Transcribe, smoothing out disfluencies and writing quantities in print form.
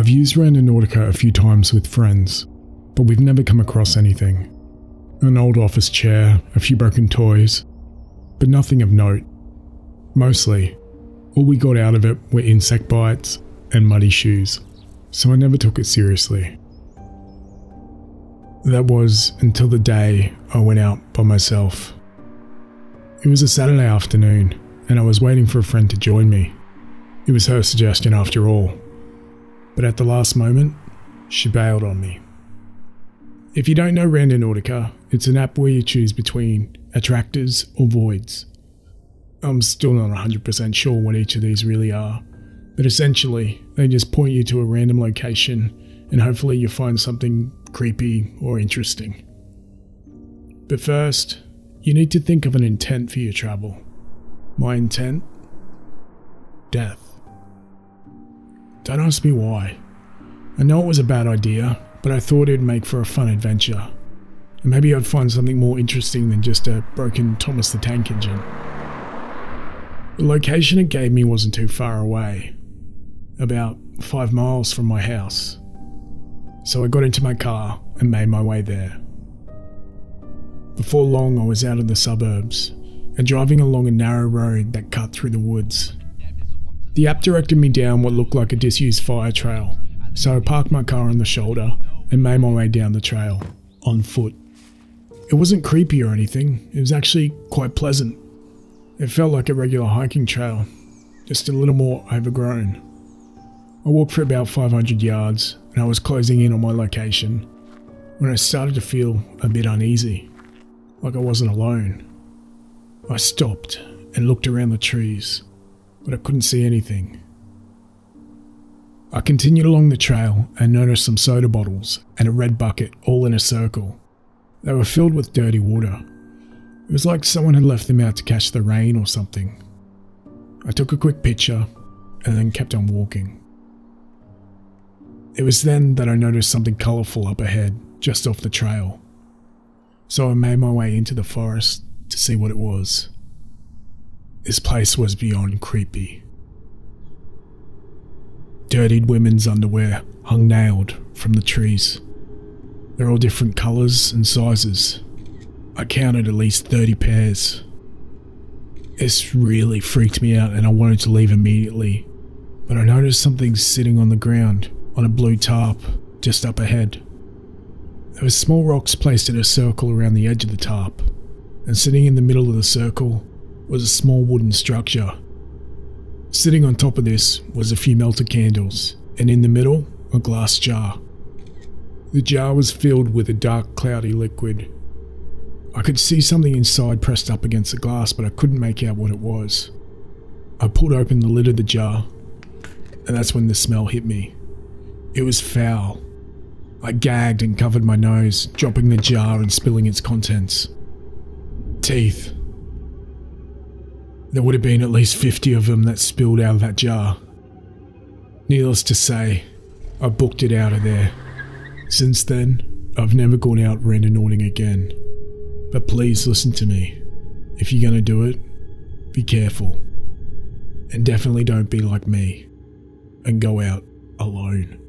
I've used Randonautica a few times with friends, but we've never come across anything. An old office chair, a few broken toys, but nothing of note. Mostly, all we got out of it were insect bites and muddy shoes, so I never took it seriously. That was until the day I went out by myself. It was a Saturday afternoon, and I was waiting for a friend to join me. It was her suggestion after all, but at the last moment, she bailed on me. If you don't know Randonautica, it's an app where you choose between attractors or voids. I'm still not 100% sure what each of these really are, but essentially, they just point you to a random location and hopefully you find something creepy or interesting. But first, you need to think of an intent for your travel. My intent? Death. Don't ask me why. I know it was a bad idea, but I thought it'd make for a fun adventure. And maybe I'd find something more interesting than just a broken Thomas the Tank Engine. The location it gave me wasn't too far away, about 5 miles from my house. So I got into my car and made my way there. Before long I was out of the suburbs and driving along a narrow road that cut through the woods. The app directed me down what looked like a disused fire trail, so I parked my car on the shoulder and made my way down the trail, on foot. It wasn't creepy or anything, it was actually quite pleasant. It felt like a regular hiking trail, just a little more overgrown. I walked for about 500 yards and I was closing in on my location when I started to feel a bit uneasy, like I wasn't alone. I stopped and looked around the trees, but I couldn't see anything. I continued along the trail and noticed some soda bottles and a red bucket all in a circle. They were filled with dirty water. It was like someone had left them out to catch the rain or something. I took a quick picture and then kept on walking. It was then that I noticed something colourful up ahead, just off the trail. So I made my way into the forest to see what it was. This place was beyond creepy. Dirtied women's underwear hung nailed from the trees. They're all different colours and sizes. I counted at least 30 pairs. This really freaked me out and I wanted to leave immediately, but I noticed something sitting on the ground on a blue tarp just up ahead. There were small rocks placed in a circle around the edge of the tarp, and sitting in the middle of the circle was a small wooden structure. Sitting on top of this was a few melted candles, and in the middle, a glass jar. The jar was filled with a dark, cloudy liquid. I could see something inside pressed up against the glass, but I couldn't make out what it was. I pulled open the lid of the jar, and that's when the smell hit me. It was foul. I gagged and covered my nose, dropping the jar and spilling its contents. Teeth. There would have been at least 50 of them that spilled out of that jar. Needless to say, I booked it out of there. Since then, I've never gone out randonauting again. But please listen to me. If you're gonna do it, be careful. And definitely don't be like me and go out alone.